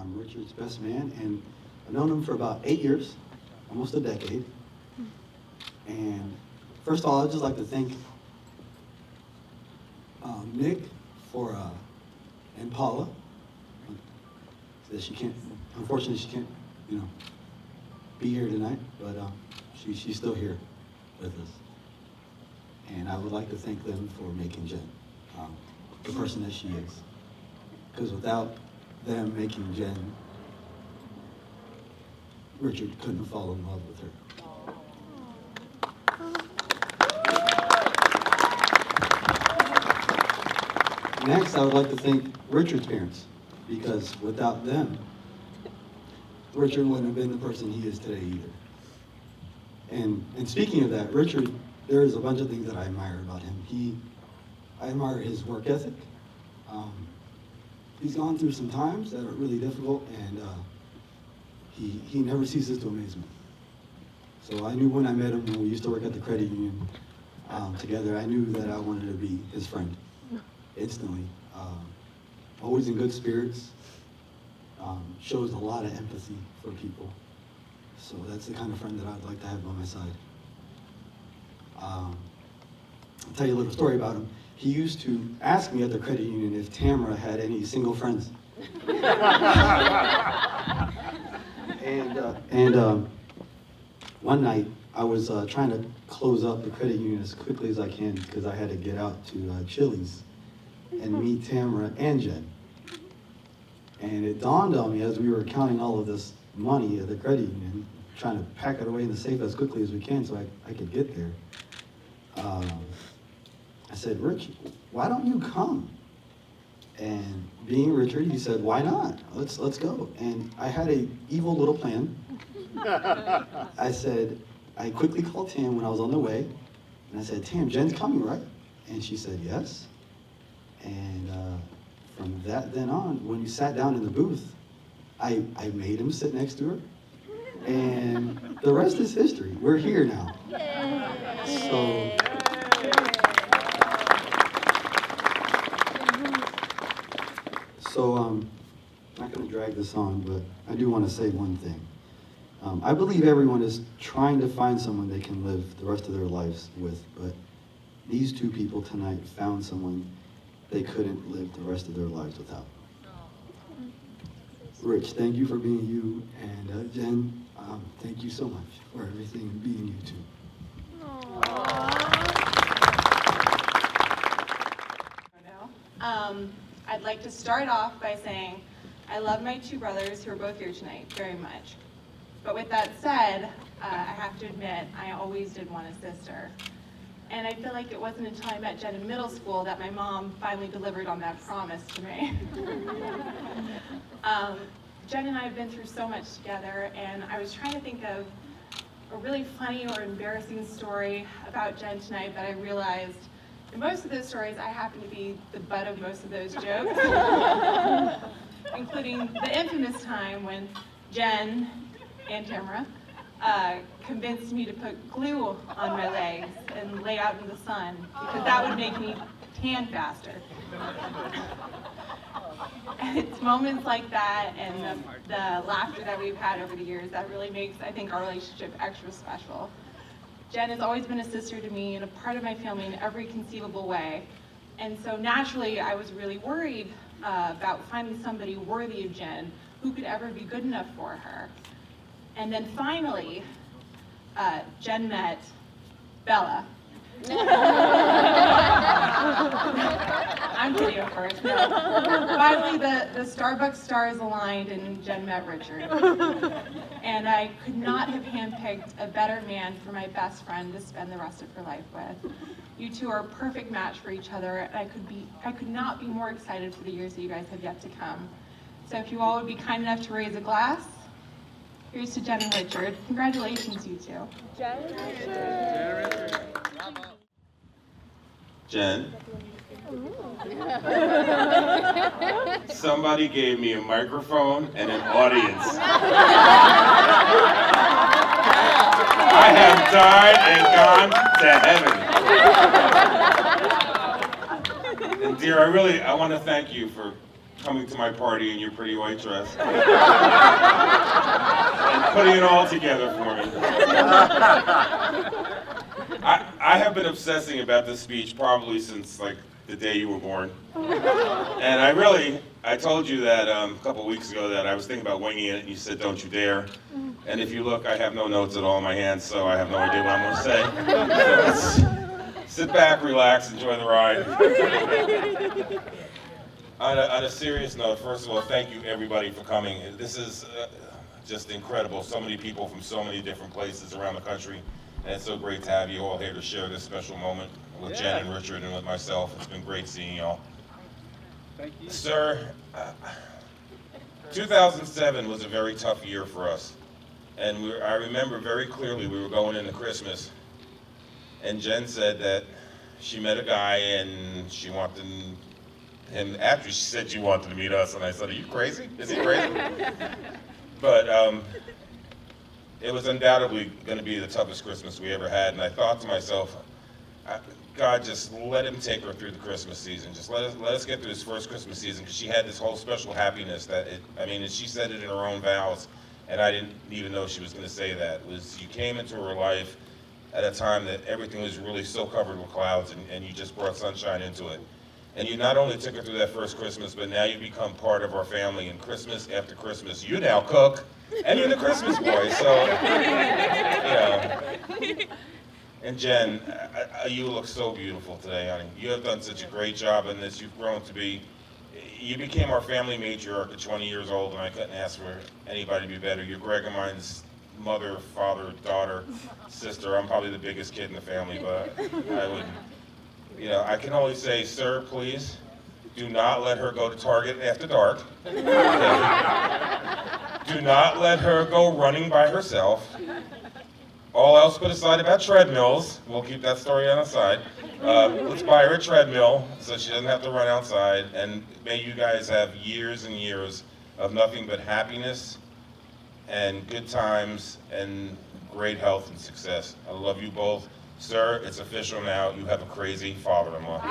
I'm Richard's best man, and I've known him for about 8 years, almost a decade. And first of all, I'd just like to thank Nick for, and Paula, that unfortunately she can't, be here tonight, but she's still here with us. And I would like to thank them for making Jen the person that she is. Because without them making Jen, Richard couldn't fall in love with her. Next, I would like to thank Richard's parents, because without them, Richard wouldn't have been the person he is today either. And speaking of that, Richard, there is a bunch of things that I admire about him. I admire his work ethic. He's gone through some times that are really difficult, and he never ceases to amaze me. So I knew when I met him, when we used to work at the credit union together, I knew that I wanted to be his friend instantly. Always in good spirits, shows a lot of empathy for people. So that's the kind of friend that I'd like to have by my side. I'll tell you a little story about him. He used to ask me at the credit union if Tamara had any single friends. And one night, I was trying to close up the credit union as quickly as I can because I had to get out to Chili's and meet Tamara and Jen. And it dawned on me as we were counting all of this money at the credit union, trying to pack it away in the safe as quickly as we can so I could get there. I said, Rich, why don't you come? And being Richard, he said, why not? Let's go. And I had an evil little plan. I quickly called Tam when I was on the way, and I said, Tam, Jen's coming, right? And she said, yes. And from then on, when we sat down in the booth, I made him sit next to her. And the rest is history. We're here now. So I'm not going to drag this on, but I do want to say one thing. I believe everyone is trying to find someone they can live the rest of their lives with, but these two people tonight found someone they couldn't live the rest of their lives without. Rich, thank you for being you, and Jen, thank you so much for everything and being you too. I'd like to start off by saying I love my two brothers who are both here tonight very much. But with that said, I have to admit I always did want a sister. And I feel like it wasn't until I met Jen in middle school that my mom finally delivered on that promise to me. Jen and I have been through so much together, and I was trying to think of a really funny or embarrassing story about Jen tonight, but I realized in most of those stories I happen to be the butt of most of those jokes, including the infamous time when Jen and Tamara convinced me to put glue on my legs and lay out in the sun because that would make me tan faster. And it's moments like that and the laughter that we've had over the years that really makes, I think, our relationship extra special. Jen has always been a sister to me and a part of my family in every conceivable way. And so naturally, I was really worried about finding somebody worthy of Jen who could ever be good enough for her. And then finally, Jen met Bella. I'm kidding, of course. No. Finally, the Starbucks stars aligned and Jen met Richard. And I could not have handpicked a better man for my best friend to spend the rest of her life with. You two are a perfect match for each other, and I could not be more excited for the years that you guys have yet to come. So if you all would be kind enough to raise a glass, here's to Jen and Richard. Congratulations, you two. Jen and Richard. Jen, somebody gave me a microphone and an audience. I have died and gone to heaven. And dear, I want to thank you for coming to my party in your pretty white dress and putting it all together for me. I have been obsessing about this speech probably since like the day you were born. And I told you that a couple weeks ago that I was thinking about winging it, and you said, don't you dare. And if you look, I have no notes at all in my hands, so I have no idea what I'm going to say. So let's sit back, relax, enjoy the ride. On a serious note, first of all, thank you everybody for coming. This is just incredible. So many people from so many different places around the country. And it's so great to have you all here to share this special moment with Jen and Richard and with myself. It's been great seeing y'all. Thank you. Sir, 2007 was a very tough year for us. And I remember very clearly we were going into Christmas, and Jen said that she met a guy and she wanted him, after she said she wanted to meet us, and I said, are you crazy? Is he crazy? But it was undoubtedly going to be the toughest Christmas we ever had, and I thought to myself, God, just let him take her through the Christmas season. Just let us get through this first Christmas season, because she had this whole special happiness that and she said it in her own vows, and I didn't even know she was going to say that. It was, you came into her life at a time that everything was really so covered with clouds, and you just brought sunshine into it. And you not only took her through that first Christmas, but now you become part of our family, and Christmas after Christmas, you now cook, and you're the Christmas boy, so, you know. And Jen, you look so beautiful today, honey. You have done such a great job in this. You've grown to be, you became our family matriarch at 20 years old, and I couldn't ask for anybody to be better. You're Greg and mine's mother, father, daughter, sister. I'm probably the biggest kid in the family, but I would, you know, I can only say, sir, please, do not let her go to Target after dark. Okay? Do not let her go running by herself. All else put aside about treadmills. We'll keep that story on the side. Let's buy her a treadmill so she doesn't have to run outside. And may you guys have years and years of nothing but happiness and good times and great health and success. I love you both. Sir, it's official now. You have a crazy father-in-law.